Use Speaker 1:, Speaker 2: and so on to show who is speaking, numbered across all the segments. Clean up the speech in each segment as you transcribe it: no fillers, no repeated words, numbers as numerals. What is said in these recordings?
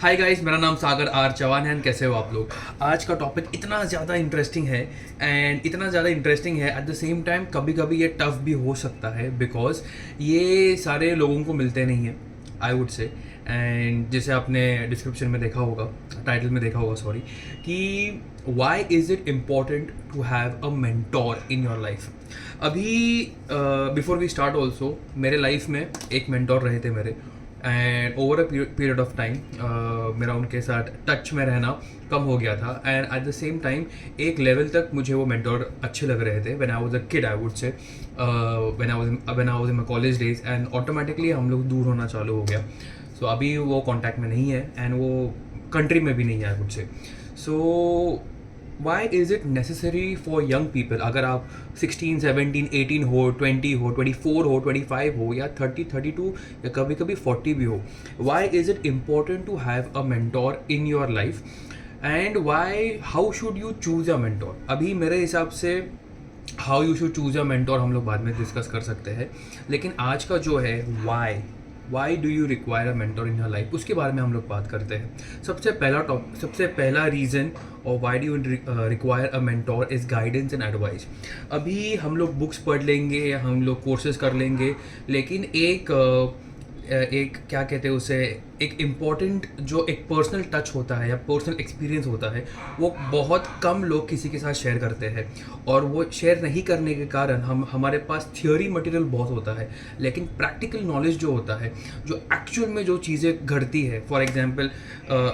Speaker 1: Hi guys, मेरा नाम सागर are Chauhan है। कैसे हो आप लोग? आज का टॉपिक इतना ज़्यादा इंटरेस्टिंग है एंड इतना ज़्यादा इंटरेस्टिंग है एट द सेम टाइम कभी कभी ये टफ भी हो सकता है बिकॉज ये सारे लोगों को मिलते नहीं हैं, आई वुड से। एंड जैसे आपने डिस्क्रिप्शन में देखा होगा, टाइटल में देखा होगा सॉरी, कि why is it important to have a mentor in your life. अभी बिफोर वी स्टार्ट ऑल्सो मेरे लाइफ में एक मेंटोर रहे थे मेरे, and over a period of time मेरा उनके साथ टच में रहना कम हो गया था। And eight the same time एक लेवल तक मुझे वो मेंटोर अच्छे लग रहे थे when I was a kid, I would से, when I was in my college days. And automatically हम लोग दूर होना चालू हो गया। सो अभी वो कांटेक्ट में नहीं है एंड वो कंट्री में भी नहीं है, I would say. So why is it necessary for young people, अगर आप 16, 17, 18 हो, 20 हो, 24 हो, 25 हो या 30, 32 या कभी कभी 40 भी हो, why is it important to have a mentor in your life and why how should you choose a mentor. अभी मेरे हिसाब से how you should choose a mentor हम लोग बाद में डिस्कस कर सकते हैं, लेकिन आज का जो है why do you require a mentor in your life, उसके बारे में हम लोग बात करते हैं। सबसे पहला रीज़न और why do you require a mentor is guidance and advice. अभी हम लोग बुक्स पढ़ लेंगे, हम लोग कोर्सेज कर लेंगे, लेकिन एक क्या कहते हैं उसे, एक इम्पॉर्टेंट जो एक पर्सनल टच होता है या पर्सनल एक्सपीरियंस होता है, वो बहुत कम लोग किसी के साथ शेयर करते हैं। और वो शेयर नहीं करने के कारण हमारे पास थियोरी मटेरियल बहुत होता है, लेकिन प्रैक्टिकल नॉलेज जो होता है, जो एक्चुअल में जो चीज़ें घटती है, फॉर एग्जांपल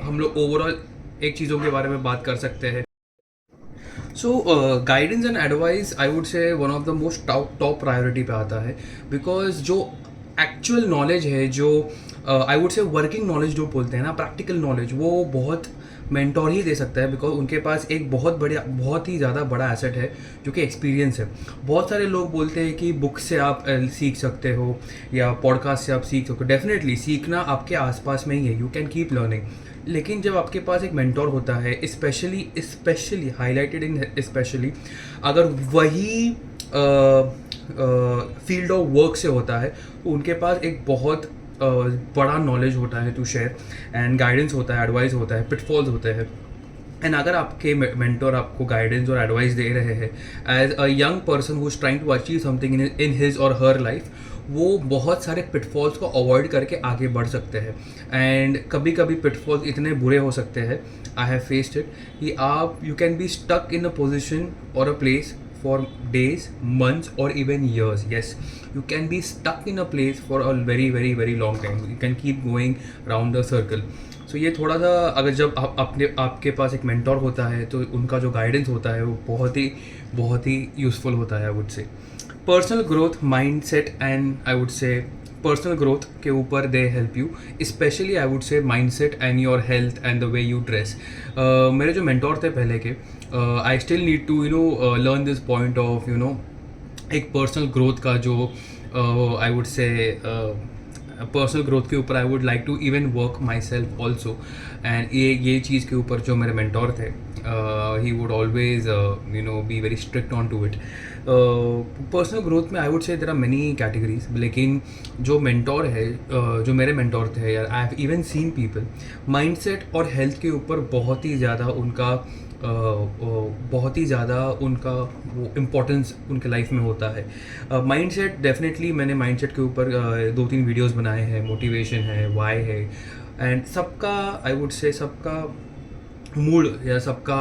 Speaker 1: हम लोग ओवरऑल एक चीज़ों के बारे में बात कर सकते हैं। So guidance and advice I would say one of the most top priority पे आता है, बिकॉज जो एक्चुअल नॉलेज है, जो I would say working knowledge जो बोलते हैं ना, प्रैक्टिकल नॉलेज, वो बहुत मेंटोर ही दे सकता है, बिकॉज उनके पास एक बहुत ही ज़्यादा बड़ा एसेट है जो कि एक्सपीरियंस है। बहुत सारे लोग बोलते हैं कि बुक से आप सीख सकते हो या पॉडकास्ट से आप सीख सकते हो। डेफिनेटली सीखना आपके आसपास में ही है, यू कैन कीप लर्निंग। लेकिन जब आपके पास एक मेंटोर होता है, स्पेशली हाईलाइटेड इन स्पेशली अगर वही फील्ड ऑफ वर्क से होता है, तो उनके पास एक बहुत बड़ा नॉलेज होता है टू शेयर, एंड गाइडेंस होता है, एडवाइस होता है, पिटफॉल्स होते हैं। एंड अगर आपके मेंटोर आपको गाइडेंस और एडवाइस दे रहे हैं as a young person who is trying to achieve something in his or her life, वो बहुत सारे पिटफॉल्स को अवॉइड करके आगे बढ़ सकते हैं। एंड कभी कभी पिटफॉल्स इतने बुरे हो सकते हैं, आई हैव फेस्ड इट, कि आप you can be stuck in a position और a place for days, months or even years. Yes, you can be stuck in a place for a very very very long time. You can keep going round the circle. So ये थोड़ा सा, अगर जब आपके पास एक mentor होता है तो उनका जो गाइडेंस होता है वो बहुत ही यूज़फुल होता है, I would say. Personal growth, mindset and I would say personal growth के ऊपर they help you, specially I would say mindset and your health and the way you dress. मेरे जो मेंटोर थे पहले के, I still need to learn this point of एक personal growth का जो I would say personal growth के ऊपर I would like to even work myself also. And ये चीज़ के ऊपर जो मेरे मेंटोर थे, he would always be very strict on to it. Personal growth में I would say there are many categories, लेकिन जो मेंटोर है, जो मेरे मेंटोर थे यार, I have even seen people mindset और हेल्थ के ऊपर बहुत ही ज़्यादा उनका वो इम्पोर्टेंस उनके लाइफ में होता है। माइंडसेट डेफिनेटली मैंने माइंडसेट के ऊपर 2-3 वीडियोस बनाए हैं, मोटिवेशन है, वाई है, एंड सबका आई वुड से सबका मूड या सबका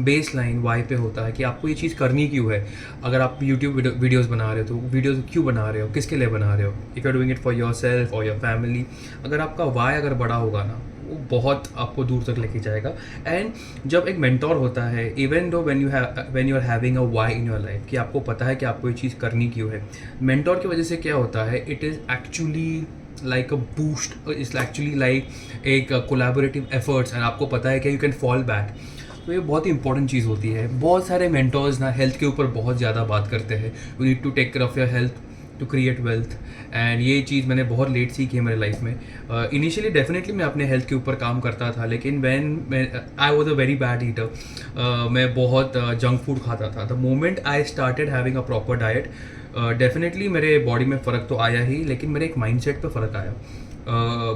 Speaker 1: बेस लाइन वाई पे होता है कि आपको ये चीज़ करनी क्यों है। अगर आप यूट्यूब वीडियोस बना रहे हो तो वीडियोस क्यों बना रहे हो, किसके लिए बना रहे हो, if you are doing it for yourself or your family. अगर आपका वाई अगर बड़ा होगा ना, वो बहुत आपको दूर तक लेके जाएगा। एंड जब एक मेंटोर होता है, even though when you are having a why in your life, कि आपको पता है कि आपको ये चीज़ करनी क्यों है, मेंटोर की वजह से क्या होता है, it is actually like a boost, it's actually like एक कोलैबोरेटिव एफर्ट्स, एंड आपको पता है कि यू कैन फॉल बैक। तो ये बहुत ही इंपॉर्टेंट चीज़ होती है। बहुत सारे मेंटोर्स ना हेल्थ के ऊपर बहुत ज़्यादा बात करते हैं, you need to take care of your health to create wealth, and ये चीज़ मैंने बहुत लेट सीखी है मेरे लाइफ में। इनिशियली डेफिनेटली मैं अपने हेल्थ के ऊपर काम करता था, लेकिन I was a very bad eater, मैं बहुत जंक फूड खाता था। The moment I started having a proper diet, definitely मेरे बॉडी में फ़र्क तो आया ही, लेकिन मेरे एक माइंडसेट पे फ़र्क आया।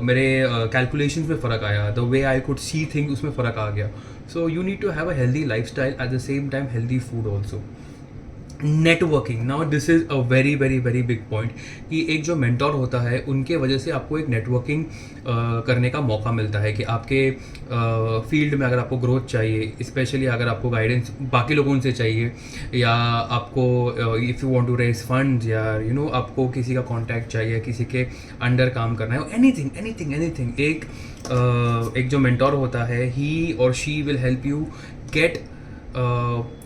Speaker 1: मेरे कैलकुलेशंस में फ़र्क आया, the way I could see thing उसमें फ़र्क आ गया. So you need to have a healthy lifestyle at the same time healthy food also. Networking, now this is a very very very big point कि एक जो mentor होता है उनके वजह से आपको एक नेटवर्किंग करने का मौका मिलता है कि आपके फील्ड में अगर आपको ग्रोथ चाहिए, स्पेशली अगर आपको गाइडेंस बाकी लोगों से चाहिए, या आपको if you want to raise funds, या आपको किसी का कांटेक्ट चाहिए, किसी के अंडर काम करना है, एनीथिंग एनीथिंग एनीथिंग, एक जो मेंटोर होता है ही और she will help you get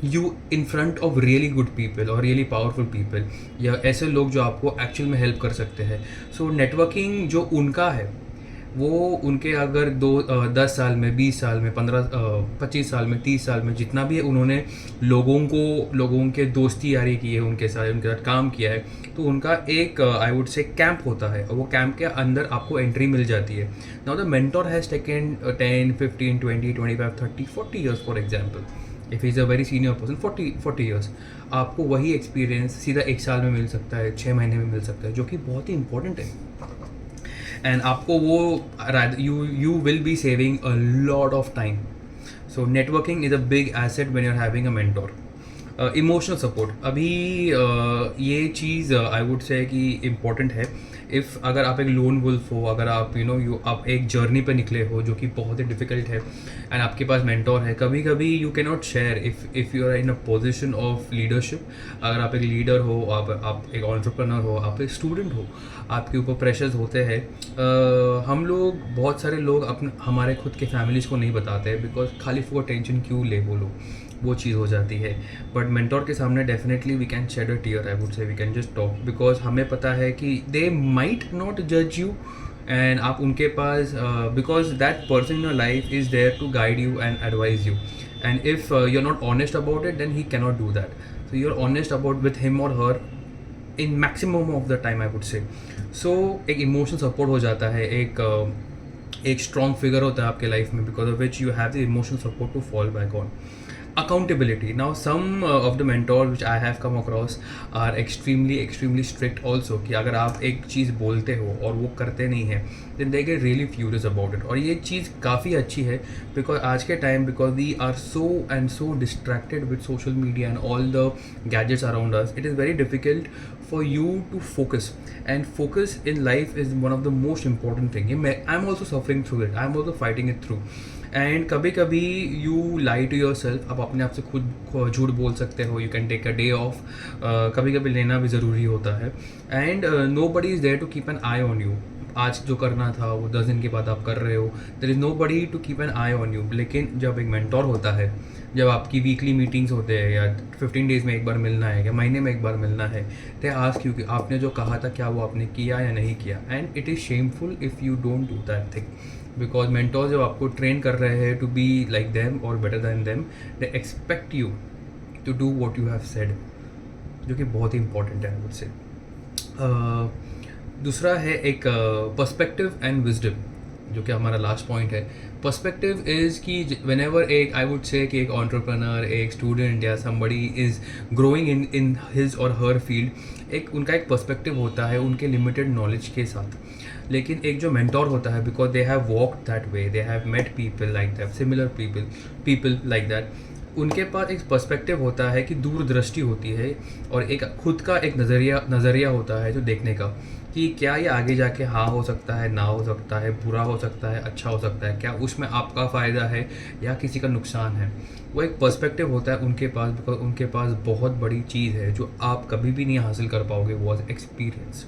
Speaker 1: you in front of really good people और रियली पावरफुल पीपल, या ऐसे लोग जो आपको एक्चुअल में हेल्प कर सकते हैं. सो नेटवर्किंग जो उनका है वो उनके अगर 10 साल में, 20 साल में, 25 साल में, 30 साल में जितना भी उन्होंने लोगों के दोस्ती यारी की है, उनके साथ काम किया है, तो उनका एक आई वुड से कैंप होता है, और वो कैंप के अंदर आपको एंट्री मिल जाती है. Now the mentor has taken 10, 15, 20, 25, 30, 40 years for example. If is a very senior person, 40 years, आपको वही एक्सपीरियंस सीधा 1 साल में मिल सकता है, 6 महीने में मिल सकता है, जो कि बहुत ही इंपॉर्टेंट है. एंड आपको वो you will be saving a lot of time. So networking is a big asset when you are having a mentor. Emotional support, अभी ये चीज़ आई वुड से कि इम्पॉर्टेंट है. इफ़ अगर आप एक लोन वुल्फ हो, अगर आप आप एक जर्नी पे निकले हो जो कि बहुत ही डिफ़िकल्ट है, एंड आपके पास मेंटोर है, कभी कभी you can not share if you are in a position of leadership. अगर आप एक लीडर हो, आप एक एंटरप्रेन्योर हो, आप एक स्टूडेंट हो, आपके ऊपर प्रेशर्स होते हैं. हम लोग, बहुत सारे लोग हमारे खुद के फैमिलीज़ को नहीं बताते हैं, बिकॉज खाली फॉर टेंशन क्यों ले बोलो, वो चीज़ हो जाती है. बट मेंटोर के सामने definitely we can shed a tear, I would say we can just talk, because हमें पता है कि दे माइट नॉट जज यू, एंड आप उनके पास, because that person in your life is there to guide you and advise you. And if you are not honest about it, then he can not do that. So you are honest about with him और her in maximum of the time, I would say. So एक emotional support हो जाता है, एक strong figure होता है आपके life में, because of which you have the emotional support to fall back on. Accountability. Now some of the mentors which I have come across are extremely strict also, कि अगर आप एक चीज़ बोलते हो और वो करते नहीं हैं, then they get really furious about it. और ये चीज़ काफ़ी अच्छी है, because आज के time, because we are so distracted with social media and all the gadgets around us, it is very difficult for you to focus, and focus in life is one of the most important thing. I'm also suffering through it, I'm also fighting it through. And कभी कभी you lie to yourself, आप अपने आप से खुद झूठ बोल सकते हो. You can take a day off, कभी कभी लेना भी ज़रूरी होता है. And nobody is there to keep an eye on you. आज जो करना था वो 10 दिन के बाद आप कर रहे हो, there is nobody to keep an eye on you. लेकिन जब एक मेंटोर होता है, जब आपकी वीकली मीटिंग्स होते हैं, या 15 डेज़ में एक बार मिलना है, या महीने में एक बार मिलना है, दे आस्क यू कि आपने जो कहा था क्या वो आपने किया या नहीं किया. And it is shameful if you don't do that thing, because mentor जब आपको ट्रेन कर रहे हैं to be like them or better than them, they expect you to do what you have said, जो कि बहुत ही इंपॉर्टेंट है मुझसे. दूसरा है एक पर्सपेक्टिव एंड विजडम, जो कि हमारा लास्ट पॉइंट है. पर्सपेक्टिव इज़ कि वेन एवर एक, आई वुड से कि एक एंटरप्रेन्योर, एक स्टूडेंट या somebody is growing in his or her field, एक उनका एक पर्सपेक्टिव होता है उनके लिमिटेड नॉलेज के साथ. लेकिन एक जो मेंटोर होता है, because they have walked that way, they have met people like that, similar people like that, उनके पास एक पर्सपेक्टिव होता है कि दूरदृष्टि होती है, और एक खुद का एक नज़रिया होता है जो देखने का, कि क्या ये आगे जाके हाँ हो सकता है, ना हो सकता है, बुरा हो सकता है, अच्छा हो सकता है, क्या उसमें आपका फ़ायदा है या किसी का नुकसान है. वो एक पर्सपेक्टिव होता है उनके पास, बिकॉज उनके पास बहुत बड़ी चीज़ है जो आप कभी भी नहीं हासिल कर पाओगे. वो एक्सपीरियंस,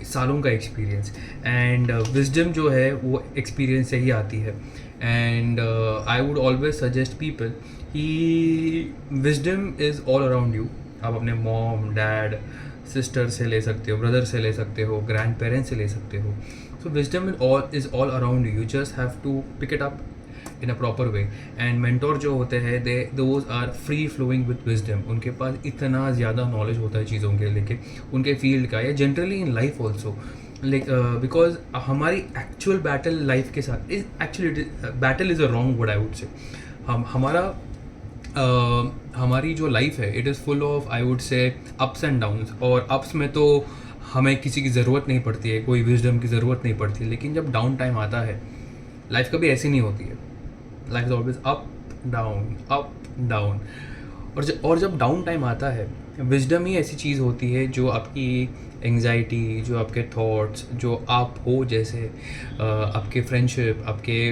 Speaker 1: सालों का एक्सपीरियंस. एंड विजडम जो है वो एक्सपीरियंस से ही आती है. And I would always suggest people कि wisdom is all around you. आप अपने मॉम, डैड, सिस्टर से ले सकते हो, ब्रदर से ले सकते हो, ग्रैंड पेरेंट्स से ले सकते हो. So wisdom is all around you, just have to pick it up in a proper way. And mentor जो होते हैं, those are free flowing with wisdom. उनके पास इतना ज़्यादा नॉलेज होता है चीज़ों के लेके, उनके फील्ड का, या generally in life also. Because हमारी एक्चुअल बैटल लाइफ के साथ is actually, battle is a wrong word I would से. हमारी जो लाइफ है, it is full of, I would से, अप्स एंड डाउन्स. और अप्स में तो हमें किसी की ज़रूरत नहीं पड़ती है, कोई विजडम की ज़रूरत नहीं पड़ती, लेकिन जब डाउन टाइम आता है, लाइफ कभी ऐसी नहीं होती है, life is always up down up down. और जब डाउन टाइम आता है, विजडम ही ऐसी चीज़ होती है जो आपकी एंग्जाइटी, जो आपके थॉट्स, जो आप हो जैसे आपके फ्रेंडशिप, आपके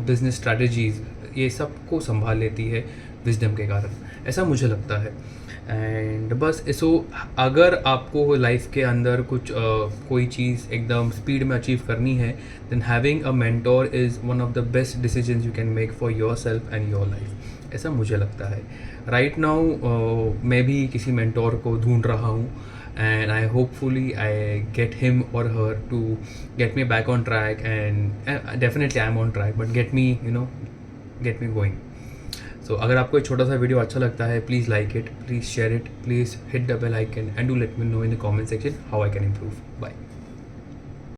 Speaker 1: बिजनेस स्ट्रैटेजीज़, ये सब को संभाल लेती है विजडम के कारण, ऐसा मुझे लगता है। एंड बस सो अगर आपको लाइफ के अंदर कुछ कोई चीज़ एकदम स्पीड में अचीव करनी है, then having a mentor is one of the best decisions you can make for yourself and your life, ऐसा मुझे लगता है। राइट नाउ मैं भी किसी मेंटोर को ढूंढ रहा हूँ, and I hopefully I get him or her to get me back on track, and definitely I'm on track, but get me going. So अगर आपको एक छोटा सा वीडियो अच्छा लगता है, please like it, please share it, please hit the bell icon, and do let me know in the comment section how I can improve. Bye.